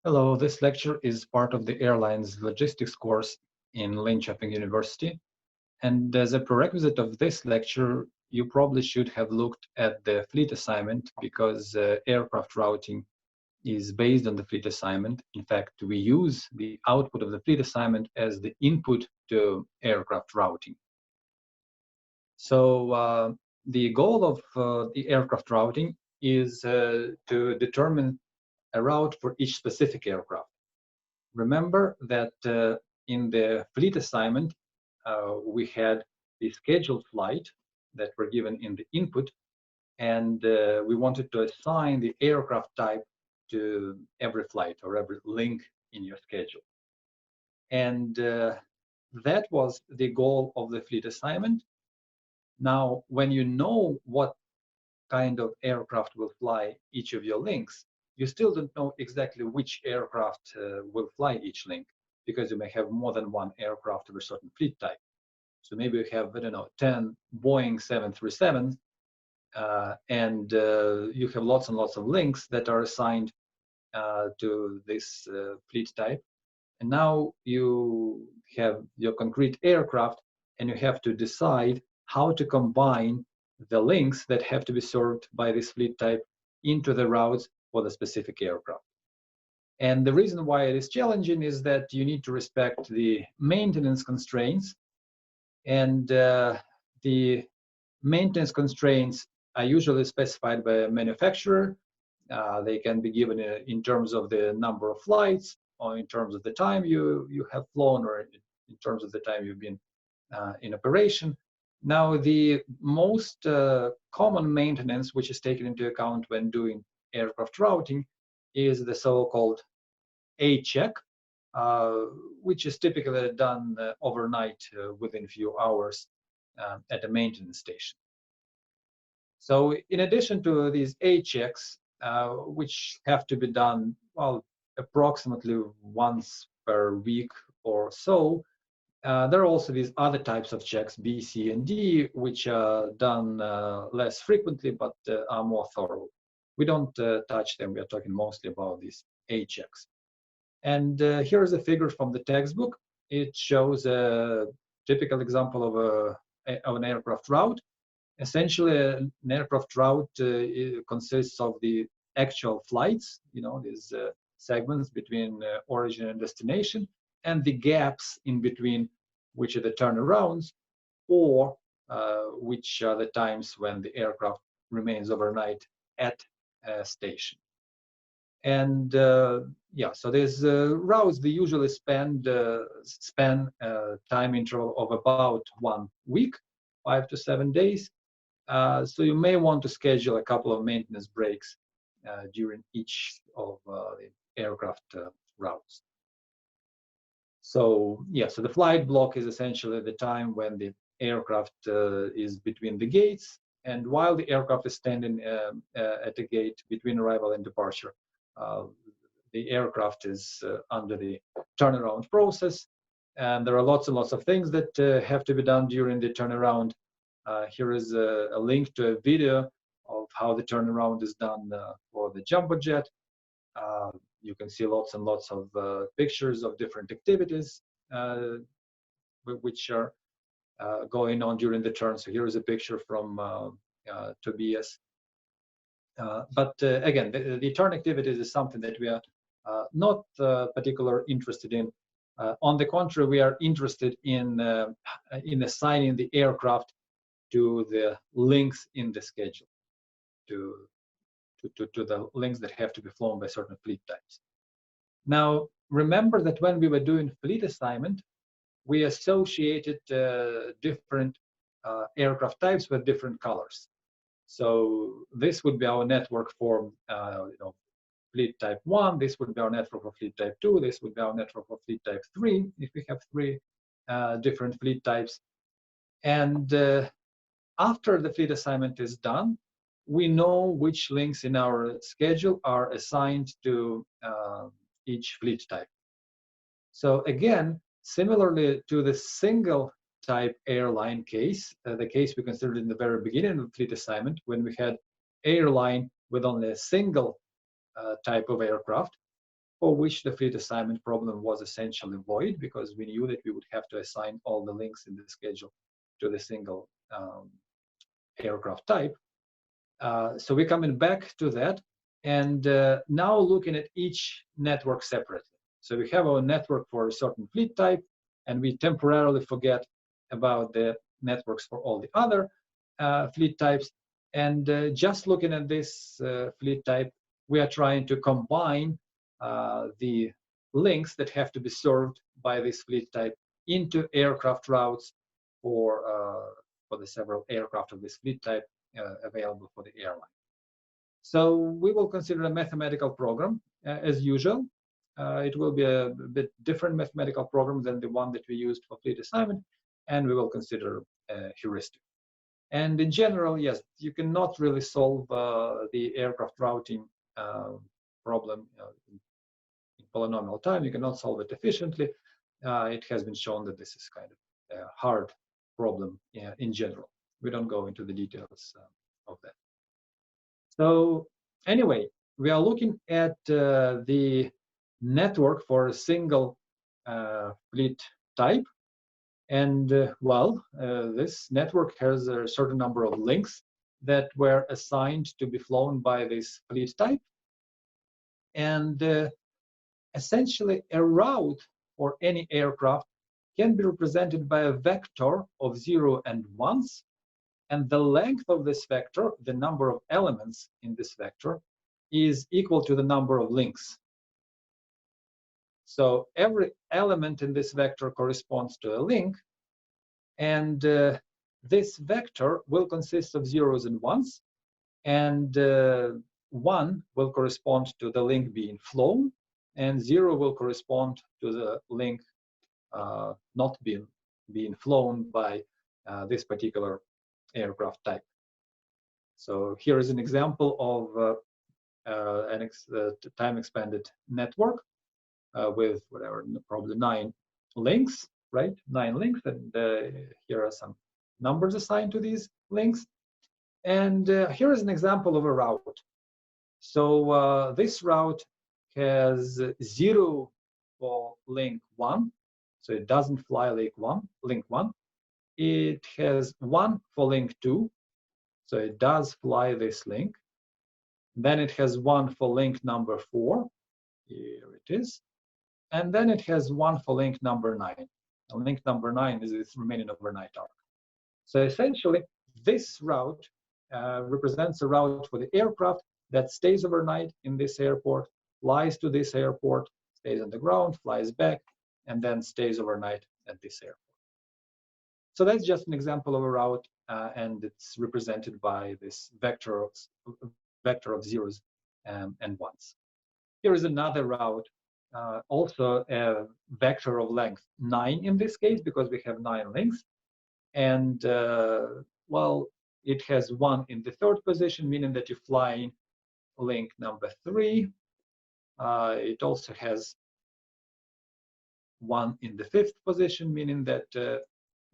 Hello, this lecture is part of the Airlines logistics course in Linkoping University. And as a prerequisite of this lecture, you probably should have looked at the fleet assignment because aircraft routing is based on the fleet assignment. In fact, we use the output of the fleet assignment as the input to aircraft routing. So the goal of the aircraft routing is to determine a route for each specific aircraft. Remember that in the fleet assignment, we had the scheduled flight that were given in the input, and we wanted to assign the aircraft type to every flight or every link in your schedule. And that was the goal of the fleet assignment. Now, when you know what kind of aircraft will fly each of your links, you still don't know exactly which aircraft will fly each link, because you may have more than one aircraft of a certain fleet type. So maybe you have, I don't know, 10 Boeing 737s, and you have lots and lots of links that are assigned to this fleet type. And now you have your concrete aircraft, and you have to decide how to combine the links that have to be served by this fleet type into the routes for the specific aircraft. And the reason why it is challenging is that you need to respect the maintenance constraints, and the maintenance constraints are usually specified by a manufacturer. They can be given in terms of the number of flights, or in terms of the time you have flown, or in terms of the time you've been in operation. Now, the most common maintenance which is taken into account when doing aircraft routing is the so-called A check, which is typically done overnight within a few hours at a maintenance station. So in addition to these A checks, which have to be done, well, approximately once per week or so, there are also these other types of checks, B, C, and D, which are done less frequently, but are more thorough. We don't touch them. We are talking mostly about these A checks. And here is a figure from the textbook. It shows a typical example of an aircraft route. Essentially, an aircraft route consists of the actual flights, these segments between origin and destination, and the gaps in between, which are the turnarounds, or which are the times when the aircraft remains overnight at a station. And yeah, so these routes, they usually span time interval of about 1 week, 5 to 7 days. So you may want to schedule a couple of maintenance breaks during each of the aircraft routes. So yeah, so the flight block is essentially the time when the aircraft is between the gates, and while the aircraft is standing at the gate between arrival and departure, the aircraft is under the turnaround process, and there are lots and lots of things that have to be done during the turnaround. Here is a link to a video of how the turnaround is done for the jumbo jet. You can see lots and lots of pictures of different activities which are going on during the turn. So here is a picture from Tobias. But again, the turn activities is something that we are not particularly interested in. On the contrary, we are interested in assigning the aircraft to the links in the schedule, to the links that have to be flown by certain fleet types. Now, remember that when we were doing fleet assignment, we associated different aircraft types with different colors. So this would be our network for fleet type 1, this would be our network for fleet type 2, this would be our network for fleet type 3, if we have 3 different fleet types. And after the fleet assignment is done, we know which links in our schedule are assigned to each fleet type. So again, similarly to the single type airline case, the case we considered in the very beginning of the fleet assignment, when we had airline with only a single type of aircraft, for which the fleet assignment problem was essentially void, because we knew that we would have to assign all the links in the schedule to the single aircraft type. So we're coming back to that, and now looking at each network separately. So we have our network for a certain fleet type, and we temporarily forget about the networks for all the other fleet types. And just looking at this fleet type, we are trying to combine the links that have to be served by this fleet type into aircraft routes for the several aircraft of this fleet type available for the airline. So we will consider a mathematical program as usual. It will be a bit different mathematical program than the one that we used for fleet assignment, and we will consider heuristic. And in general, yes, you cannot really solve the aircraft routing problem in polynomial time. You cannot solve it efficiently. It has been shown that this is kind of a hard problem in general. We don't go into the details of that. So anyway, we are looking at the network for a single fleet type. And well, this network has a certain number of links that were assigned to be flown by this fleet type. And essentially, a route for any aircraft can be represented by a vector of 0 and 1s. And the length of this vector, the number of elements in this vector, is equal to the number of links. So every element in this vector corresponds to a link, and this vector will consist of 0s and 1s, and 1 will correspond to the link being flown, and 0 will correspond to the link not being flown by this particular aircraft type. So here is an example of a time-expanded network with whatever, probably 9 links, right? 9 links, and here are some numbers assigned to these links. And here is an example of a route. So this route has 0 for link 1, so it doesn't fly link 1. It has 1 for link 2, so it does fly this link. Then it has 1 for link number 4, here it is. And then it has 1 for link number 9. And link number 9 is its remaining overnight arc. So essentially, this route represents a route for the aircraft that stays overnight in this airport, flies to this airport, stays on the ground, flies back, and then stays overnight at this airport. So that's just an example of a route, and it's represented by this vector of 0s and 1s. Here is another route, also a vector of length 9 in this case, because we have 9 links. And well, it has 1 in the 3rd position, meaning that you're flying link number 3. It also has 1 in the 5th position, meaning that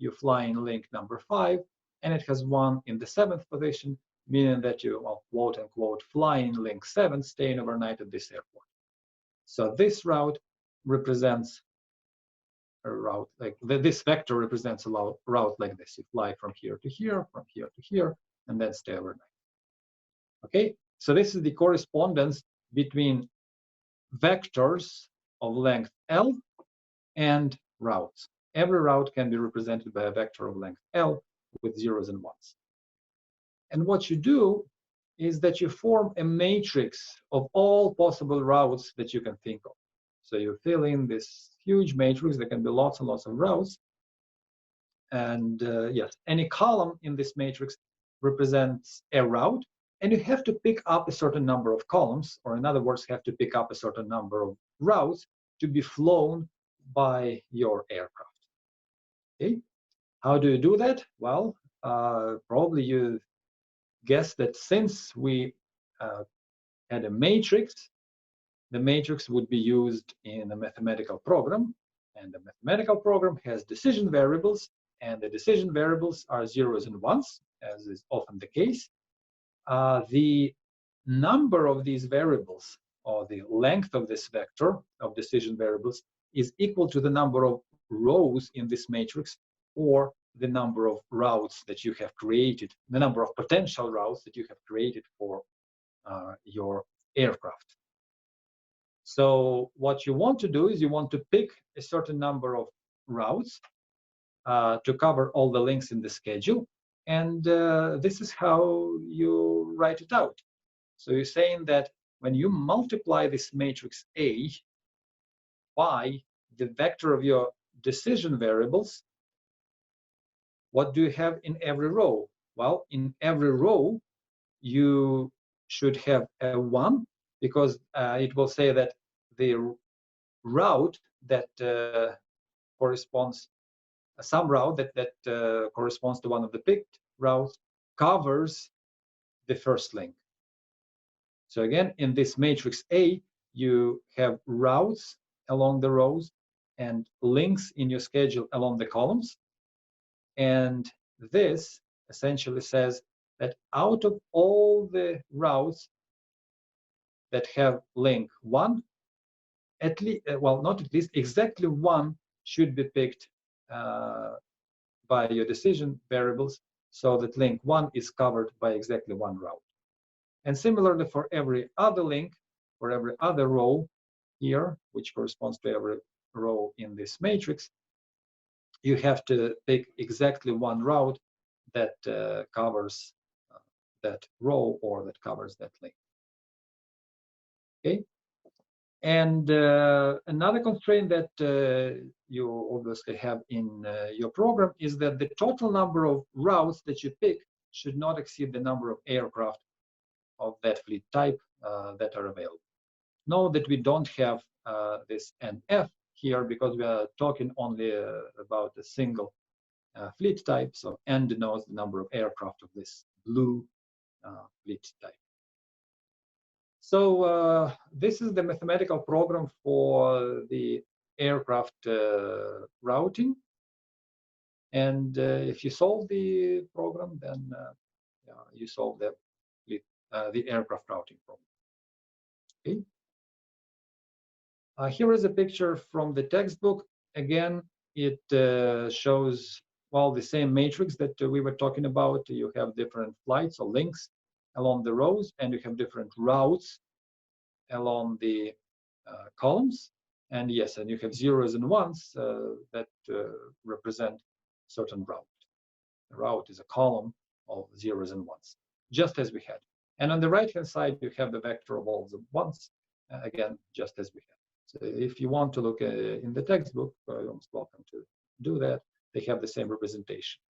you're flying link number 5, and it has 1 in the 7th position, meaning that you, well, quote unquote, flying link 7, staying overnight at this airport. So this route represents a route like this vector represents a route like this. You fly from here to here, from here to here, and then stay overnight. Okay, so this is the correspondence between vectors of length L and routes. Every route can be represented by a vector of length L with 0s and 1s. And what you do is that you form a matrix of all possible routes that you can think of. So you fill in this huge matrix. There can be lots and lots of routes. And yes, any column in this matrix represents a route. And you have to pick up a certain number of columns, or in other words, have to pick up a certain number of routes to be flown by your aircraft. Okay, how do you do that? Well, probably you guess that since we had a matrix, the matrix would be used in a mathematical program, and the mathematical program has decision variables, and the decision variables are 0s and 1s, as is often the case. The number of these variables, or the length of this vector of decision variables is equal to the number of rows in this matrix, or the number of routes that you have created, the number of potential routes that you have created for your aircraft. So what you want to do is you want to pick a certain number of routes to cover all the links in the schedule, and this is how you write it out. So you're saying that when you multiply this matrix A by the vector of your decision variables, what do you have in every row? Well, in every row, you should have a 1, because it will say that the route that corresponds, some route that corresponds to one of the picked routes covers the first link. So again, in this matrix A, you have routes along the rows and links in your schedule along the columns. And this essentially says that out of all the routes that have link 1, at least, well, not at least, exactly 1 should be picked by your decision variables, so that link 1 is covered by exactly 1 route. And similarly for every other link, for every other row here, which corresponds to every row in this matrix, you have to pick exactly 1 route that covers that row, or that covers that link. Okay. And another constraint that you obviously have in your program is that the total number of routes that you pick should not exceed the number of aircraft of that fleet type that are available. Note that we don't have this NF here, because we are talking only about a single fleet type. So N denotes the number of aircraft of this blue fleet type. So this is the mathematical program for the aircraft routing. And if you solve the program, then you solve the aircraft routing problem. Okay. Here is a picture from the textbook. Again, it shows, well, the same matrix that we were talking about. You have different flights or links along the rows, and you have different routes along the columns. And yes, and you have zeros and ones that represent certain route. The route is a column of zeros and ones, just as we had. And on the right-hand side, you have the vector of all the ones, again, just as we had. So if you want to look in the textbook, you're most welcome to do that. They have the same representation.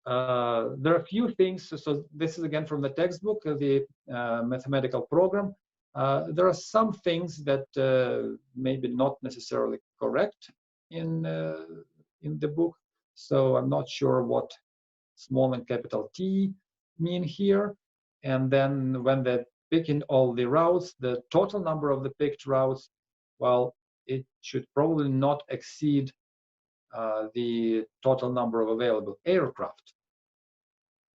There are a few things. So this is again from the textbook, the mathematical program. There are some things that maybe not necessarily correct in the book. So I'm not sure what small and capital T mean here. And then when they're picking all the routes, the total number of the picked routes, well, it should probably not exceed the total number of available aircraft.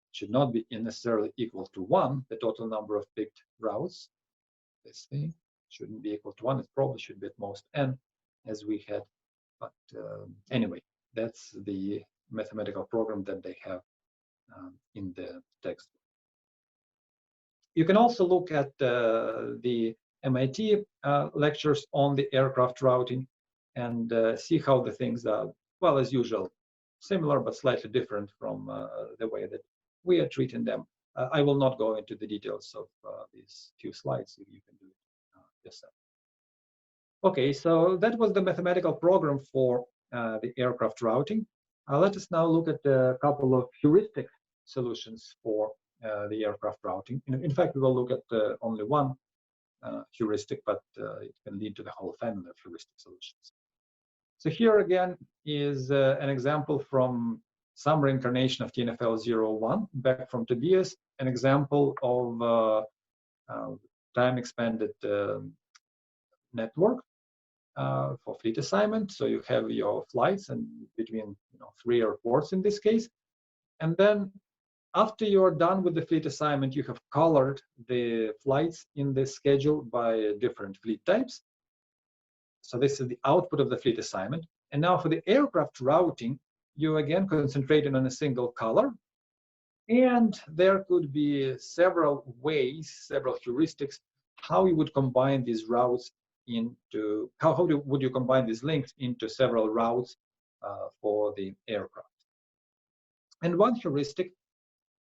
It should not be necessarily equal to 1, the total number of picked routes. This thing shouldn't be equal to 1. It probably should be at most n, as we had. But anyway, that's the mathematical program that they have in the text. You can also look at the MIT lectures on the aircraft routing and see how the things are, well, as usual, similar but slightly different from the way that we are treating them. I will not go into the details of these few slides. You can do it yourself. Okay, so that was the mathematical program for the aircraft routing. Let us now look at a couple of heuristic solutions for the aircraft routing. In fact, we will look at only one heuristic, but it can lead to the whole family of heuristic solutions. So here again is an example from some reincarnation of TNFL 01, back from Tobias, an example of time-expanded network for fleet assignment. So you have your flights and between 3 airports in this case, and then After you're done with the fleet assignment, you have colored the flights in this schedule by different fleet types. So this is the output of the fleet assignment. And now for the aircraft routing, you again concentrated on a single color. And there could be several ways, several heuristics, how you would combine these routes into, would you combine these links into several routes for the aircraft. And one heuristic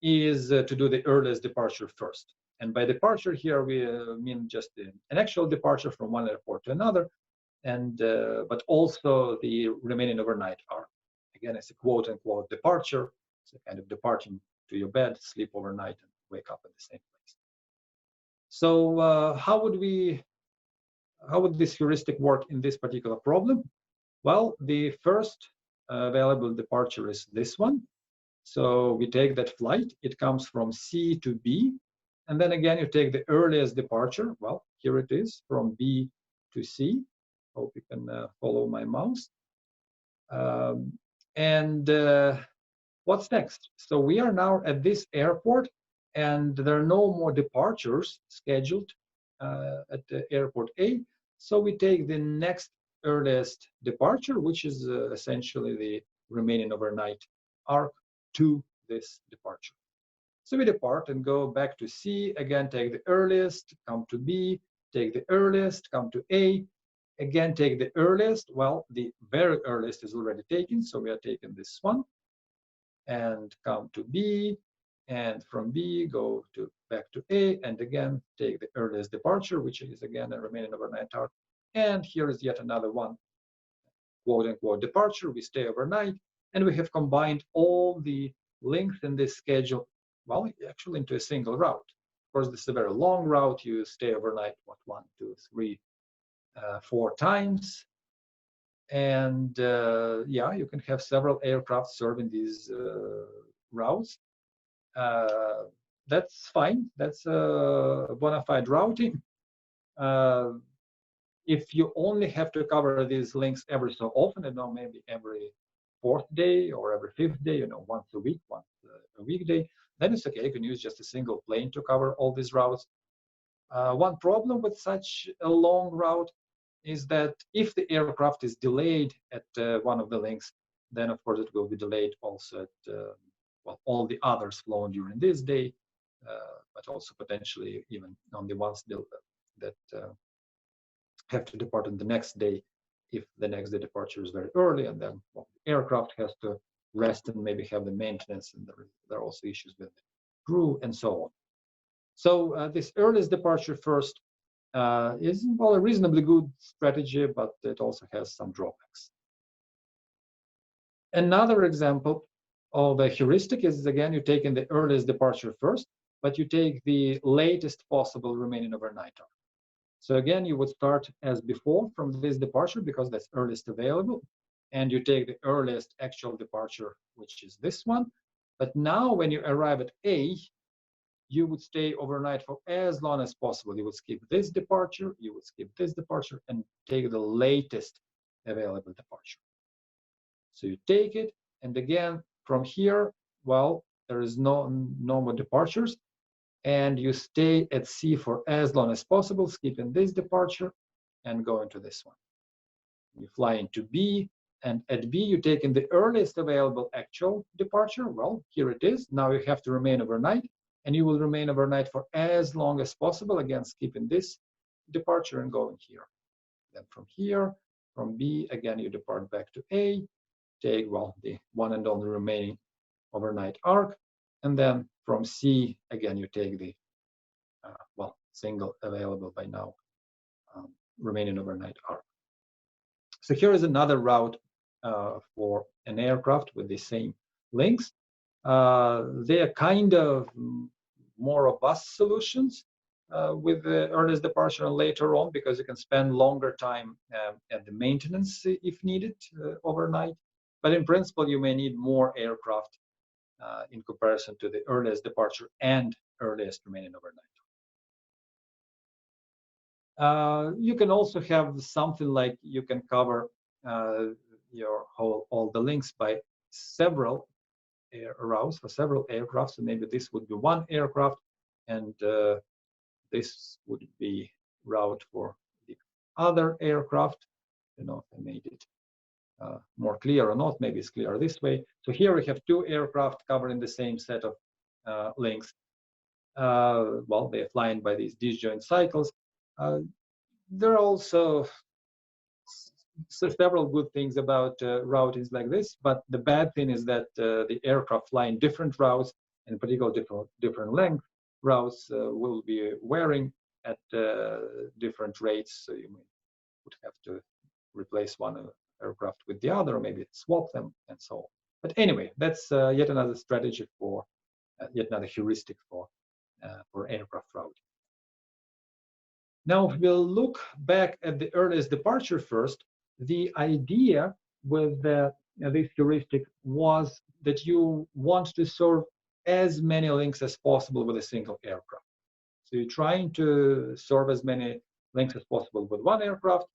is to do the earliest departure first. And by departure here, we mean just an actual departure from one airport to another, and but also the remaining overnight arc. Again, it's a quote-unquote departure. It's a kind of departing to your bed, sleep overnight, and wake up at the same place. So how would this heuristic work in this particular problem? Well, the first available departure is this one. So we take that flight, it comes from C to B, and then again you take the earliest departure. Well, here it is, from B to C. Hope you can follow my mouse. What's next? So we are now at this airport, and there are no more departures scheduled at the airport A. So we take the next earliest departure, which is essentially the remaining overnight arc to this departure. So we depart and go back to C, again take the earliest, come to B, take the earliest, come to A, again take the earliest. Well, the very earliest is already taken, so we are taking this one, and come to B, and from B go to back to A, and again take the earliest departure, which is again a remaining overnight arc. And here is yet another one, quote-unquote departure. We stay overnight, and we have combined all the links in this schedule, well, actually into a single route. Of course, this is a very long route. You stay overnight, what, 1, 2, 3, 4 times. And yeah, you can have several aircraft serving these routes. That's fine. That's bona fide routing. If you only have to cover these links every so often, maybe every 4th day or every 5th day, once a week, once a weekday, then it's okay. You can use just a single plane to cover all these routes. One problem with such a long route is that if the aircraft is delayed at one of the links, then of course it will be delayed also at all the others flown during this day, but also potentially even on the ones that have to depart on the next day, if the next day departure is very early, and then the aircraft has to rest and maybe have the maintenance, and there are also issues with the crew and so on. So this earliest departure first is, well, a reasonably good strategy, but it also has some drawbacks. Another example of a heuristic is, again, you take in the earliest departure first, but you take the latest possible remaining overnight arc. So again, you would start as before from this departure because that's earliest available, and you take the earliest actual departure, which is this one. But now when you arrive at A, you would stay overnight for as long as possible. You would skip this departure, you would skip this departure, and take the latest available departure. So you take it, and again, from here, well, there is no more departures, and you stay at C for as long as possible, skipping this departure and going to this one. You fly into B, and at B, you take in the earliest available actual departure. Well, here it is. Now you have to remain overnight, and you will remain overnight for as long as possible, again, skipping this departure and going here. Then from here, from B, again, you depart back to A, take, well, the one and only remaining overnight arc, and then from C, again, you take the, single available by now remaining overnight arc. So here is another route for an aircraft with the same links. They are kind of more robust solutions with the earliest departure and later on, because you can spend longer time at the maintenance if needed overnight. But in principle, you may need more aircraft in comparison to the earliest departure and earliest remaining overnight. You can also have something like you can cover all the links by several routes for several aircraft. So maybe this would be one aircraft, and this would be route for the other aircraft. I don't know if I made it more clear or not. Maybe it's clear this way. So here we have two aircraft covering the same set of links. Well, they're flying by these disjoint cycles. There are also several good things about routings like this, but the bad thing is that the aircraft flying different routes, in particular different length routes, will be wearing at different rates. So you would have to replace one aircraft with the other, or maybe swap them, and so on. But anyway, that's yet another strategy for, yet another heuristic for aircraft routing. Now, if we'll look back at the earliest departure first, the idea with this heuristic was that you want to serve as many links as possible with a single aircraft. So you're trying to serve as many links as possible with one aircraft,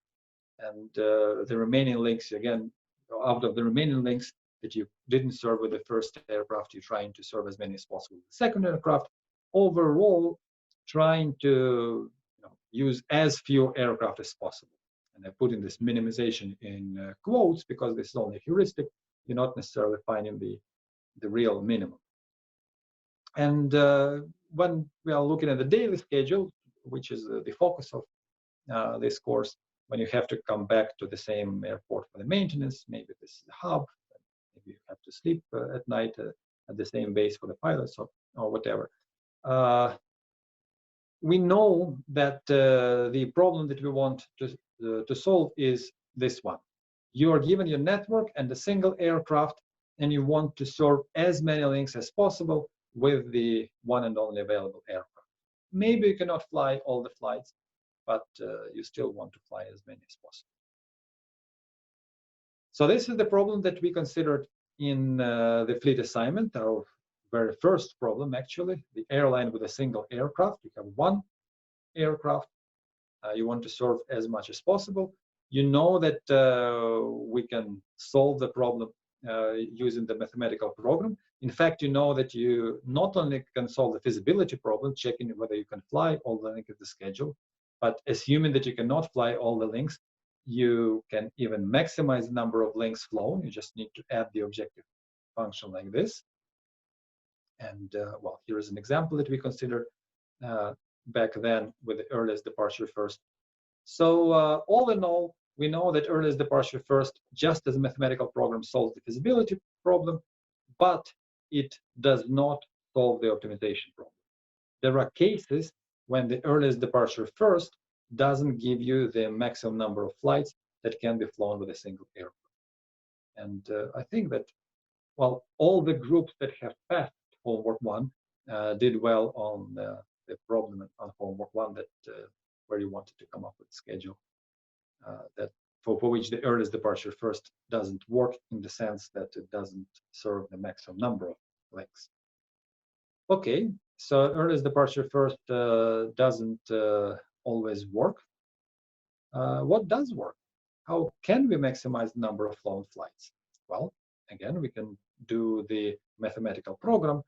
and the remaining links, again, out of the remaining links that you didn't serve with the first aircraft, you're trying to serve as many as possible with the second aircraft. Overall, trying to use as few aircraft as possible. And I put in this minimization in quotes because this is only a heuristic. You're not necessarily finding the real minimum. And when we are looking at the daily schedule, which is the focus of this course, when you have to come back to the same airport for the maintenance, maybe this is the hub, maybe you have to sleep at night at the same base for the pilots, or whatever. We know that the problem that we want to solve is this one. You are given your network and a single aircraft, and you want to serve as many links as possible with the one and only available aircraft. Maybe you cannot fly all the flights, but you still want to fly as many as possible. So this is the problem that we considered in the fleet assignment, our very first problem, actually, the airline with a single aircraft. You have one aircraft. You want to serve as much as possible. You know that we can solve the problem using the mathematical program. In fact, you know that you not only can solve the feasibility problem, checking whether you can fly all the links of the schedule, but assuming that you cannot fly all the links, you can even maximize the number of links flown. You just need to add the objective function like this. And well, here is an example that we considered back then with the earliest departure first. So all in all, we know that earliest departure first, just as a mathematical program, solves the feasibility problem, but it does not solve the optimization problem. There are cases when the earliest departure first doesn't give you the maximum number of flights that can be flown with a single aircraft. And I think that, well, all the groups that have passed homework one did well on the problem on homework one that where you wanted to come up with a schedule that for which the earliest departure first doesn't work, in the sense that it doesn't serve the maximum number of links. Okay, so earliest departure first doesn't always work. What does work? How can we maximize the number of flown flights? Well, again, we can do the mathematical program.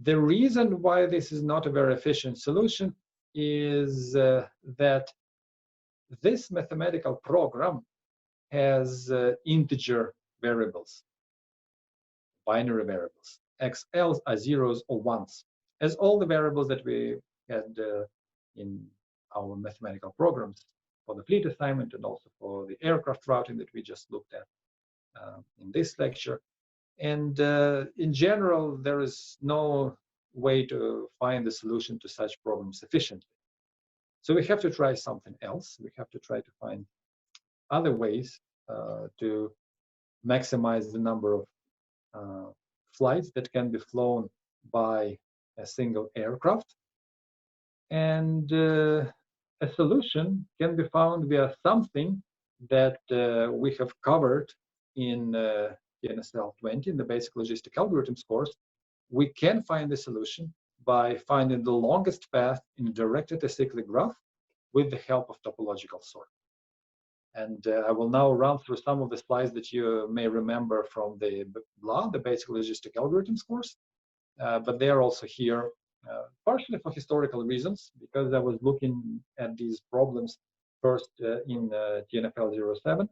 The reason why this is not a very efficient solution is that this mathematical program has integer variables, binary variables. XLs are zeros or ones, as all the variables that we had in our mathematical programs for the fleet assignment and also for the aircraft routing that we just looked at in this lecture. And in general, there is no way to find the solution to such problems efficiently. So we have to try something else. We have to try to find other ways to maximize the number of flights that can be flown by a single aircraft. And a solution can be found via something that we have covered in NSL 20, in the basic logistic algorithms course. We can find the solution by finding the longest path in a directed acyclic graph with the help of topological sort. And I will now run through some of the slides that you may remember from the BLA, the Basic Logistic Algorithms course. But they are also here partially for historical reasons, because I was looking at these problems first in TNFL 07,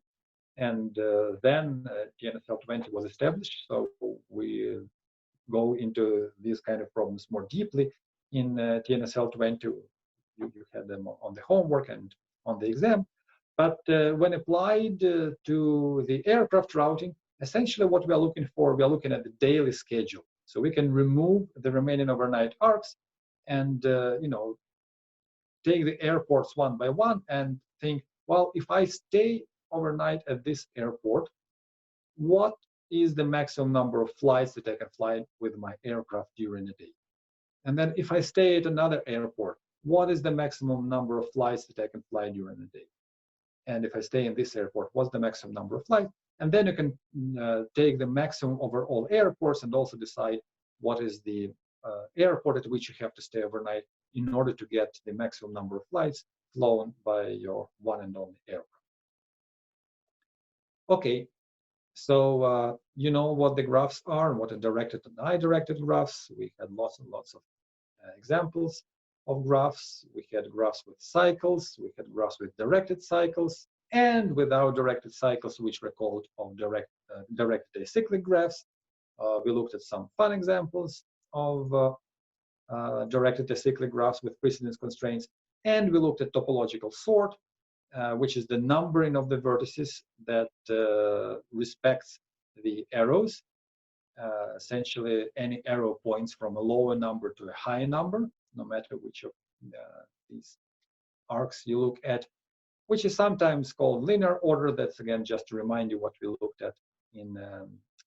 and then TNFL 20 was established. So we go into these kind of problems more deeply in TNSL 20. You had them on the homework and on the exam. But when applied to the aircraft routing, essentially what we are looking for, we are looking at the daily schedule. So we can remove the remaining overnight arcs and take the airports one by one and think, well, if I stay overnight at this airport, what is the maximum number of flights that I can fly with my aircraft during a day? And then if I stay at another airport, what is the maximum number of flights that I can fly during a day? And if I stay in this airport, what's the maximum number of flights? And then you can take the maximum over all airports and also decide what is the airport at which you have to stay overnight in order to get the maximum number of flights flown by your one and only aircraft. Okay, so you know what the graphs are, what are directed and undirected graphs. We had lots and lots of examples of graphs. We had graphs with cycles, we had graphs with directed cycles, and without directed cycles, which were called of directed acyclic graphs. We looked at some fun examples of directed acyclic graphs with precedence constraints, and we looked at topological sort, which is the numbering of the vertices that respects the arrows. Essentially, any arrow points from a lower number to a higher number, no matter which of these arcs you look at, which is sometimes called linear order. That's again just to remind you what we looked at in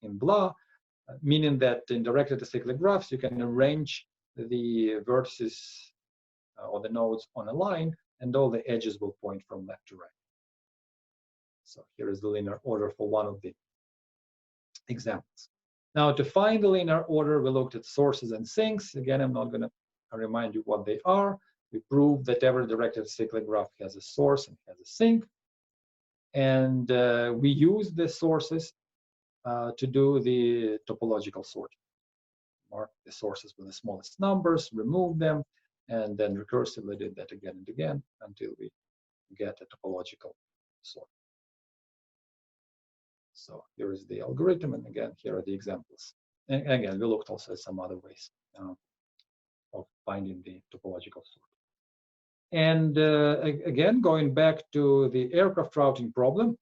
BLA, meaning that in directed acyclic graphs you can arrange the vertices or the nodes on a line, and all the edges will point from left to right. So here is the linear order for one of the examples. Now, to find the linear order, we looked at sources and sinks. Again, I'm not going to remind you what they are. We proved that every directed acyclic graph has a source and has a sink. And we use the sources to do the topological sorting. Mark the sources with the smallest numbers, remove them, and then recursively did that again and again until we get a topological sort. So here is the algorithm, and again, here are the examples. And again, we looked also at some other ways of finding the topological sort. And again, going back to the aircraft routing problem,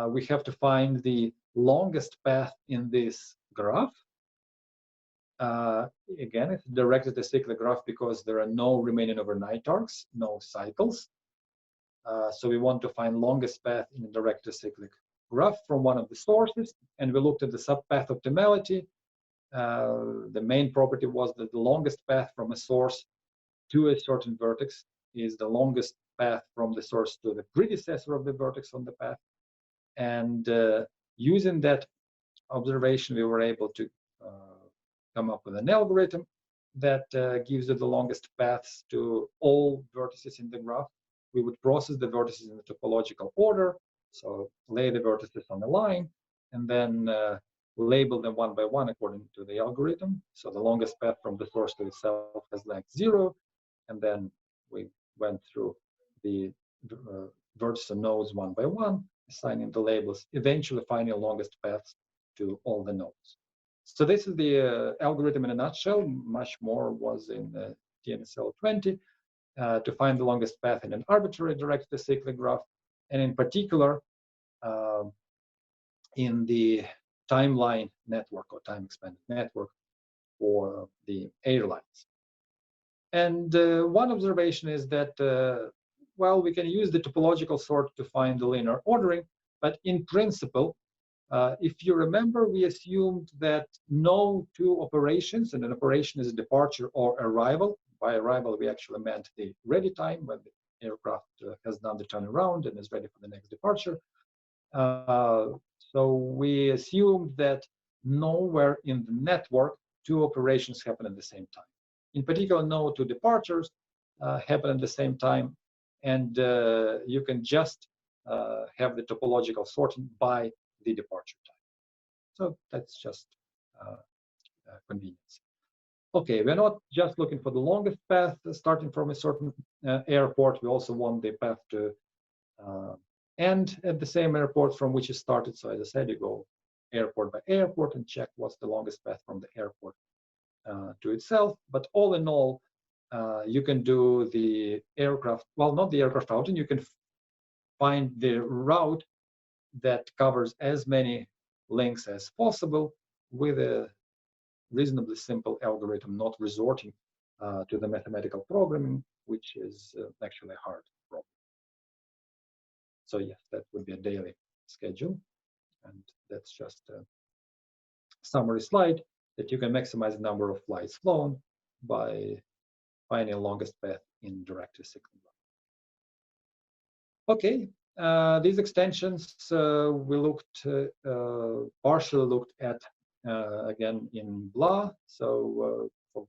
we have to find the longest path in this graph. Again, it's directed acyclic graph because there are no remaining overnight arcs, no cycles. So we want to find longest path in a direct acyclic graph from one of the sources, and we looked at the subpath optimality. The main property was that the longest path from a source to a certain vertex is the longest path from the source to the predecessor of the vertex on the path. And using that observation, we were able to come up with an algorithm that gives you the longest paths to all vertices in the graph. We would process the vertices in the topological order, so lay the vertices on the line, and then label them one by one according to the algorithm. So the longest path from the source to itself has length 0, and then we went through the vertices and nodes one by one, assigning the labels, eventually finding the longest paths to all the nodes. So this is the algorithm in a nutshell. Much more was in TNSL 20 to find the longest path in an arbitrary directed acyclic graph, and in particular in the timeline network or time expanded network for the airlines. And one observation is that, well, we can use the topological sort to find the linear ordering, but in principle, if you remember, we assumed that no two operations, and an operation is a departure or arrival. By arrival, we actually meant the ready time when the aircraft has done the turnaround and is ready for the next departure. So we assumed that nowhere in the network two operations happen at the same time. In particular, no two departures happen at the same time, and you can just have the topological sorting by the departure type. So that's just convenience. Okay, we're not just looking for the longest path starting from a certain airport. We also want the path to end at the same airport from which it started. So as I said, you go airport by airport and check what's the longest path from the airport to itself. But all in all, you can do the aircraft, well, not the aircraft routing, you can find the route that covers as many links as possible with a reasonably simple algorithm, not resorting to the mathematical programming, which is actually a hard problem. So yes, that would be a daily schedule. And that's just a summary slide that you can maximize the number of flights flown by finding the longest path in direct acyclic graph. Okay, these extensions we looked partially looked at again in BLA. So for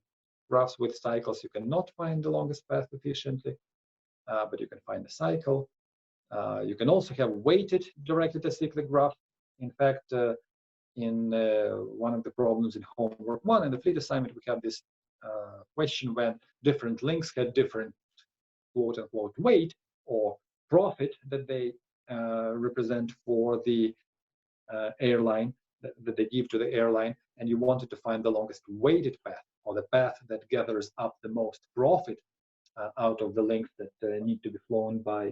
graphs with cycles, you cannot find the longest path efficiently, but you can find the cycle. You can also have weighted directed acyclic graph. In fact, in one of the problems in homework 1 in the fleet assignment, we have this question when different links had different quote-unquote weight or profit that they represent for the airline, that they give to the airline, and you wanted to find the longest weighted path, or the path that gathers up the most profit out of the links that need to be flown by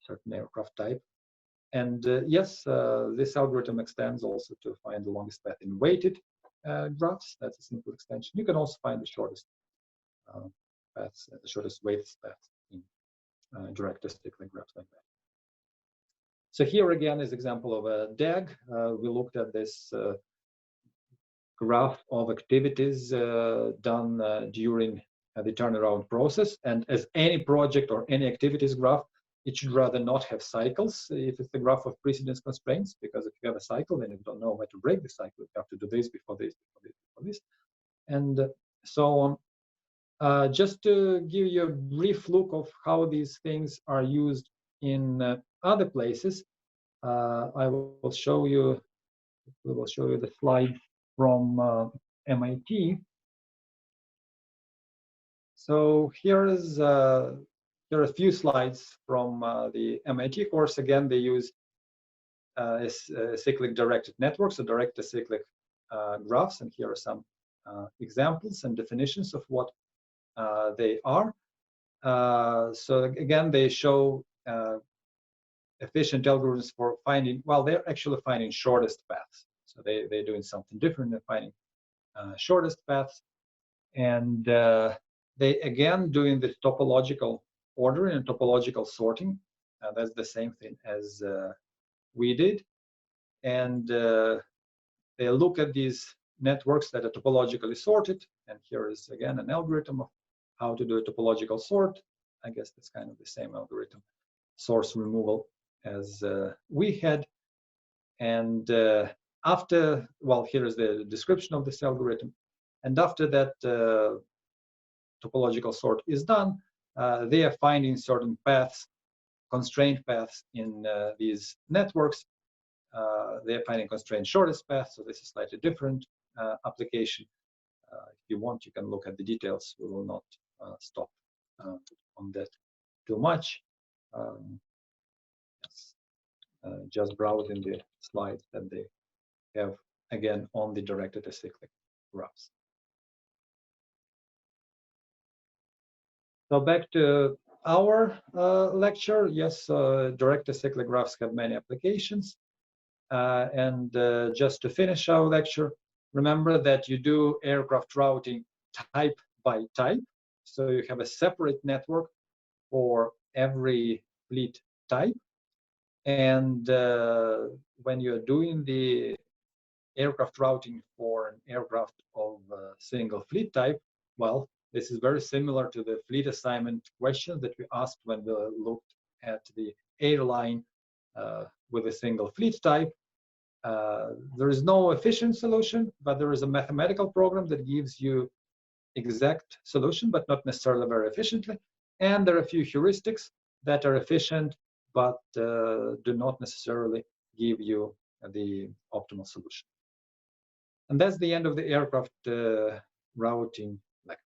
certain aircraft type. And yes, this algorithm extends also to find the longest path in weighted graphs. That's a simple extension. You can also find the shortest paths, the shortest weighted paths in direct acyclic graphs like that. So here again is example of a DAG. We looked at this graph of activities done during the turnaround process. And as any project or any activities graph, it should rather not have cycles if it's the graph of precedence constraints, because if you have a cycle, then you don't know where to break the cycle. You have to do this before this, before this, before this, and so on. Just to give you a brief look of how these things are used in other places, I will show you. We will show you the slide from MIT. So here are a few slides from the MIT course. Again, they use cyclic directed networks, so direct acyclic graphs, and here are some examples and definitions of what they are. So again, they show efficient algorithms for finding, well, they're actually finding shortest paths. So they're doing something different than finding shortest paths. And they, again, doing the topological ordering and topological sorting. That's the same thing as we did. And they look at these networks that are topologically sorted. And here is, again, an algorithm of how to do a topological sort. I guess that's kind of the same algorithm, source removal, as we had. And after, well, here is the description of this algorithm. And after that topological sort is done, they are finding certain paths, constrained paths in these networks. They are finding constrained shortest paths, so this is slightly different application. If you want, you can look at the details. We will not stop on that too much. Yes. Just browsing the slides that they have, again, on the directed acyclic graphs. So back to our lecture. Yes, direct acyclic graphs have many applications. And just to finish our lecture, remember that you do aircraft routing type by type. So you have a separate network for every fleet type. And when you're doing the aircraft routing for an aircraft of single fleet type, well, this is very similar to the fleet assignment questions that we asked when we looked at the airline with a single fleet type. There is no efficient solution, but there is a mathematical program that gives you exact solution, but not necessarily very efficiently. And there are a few heuristics that are efficient but do not necessarily give you the optimal solution. And that's the end of the aircraft routing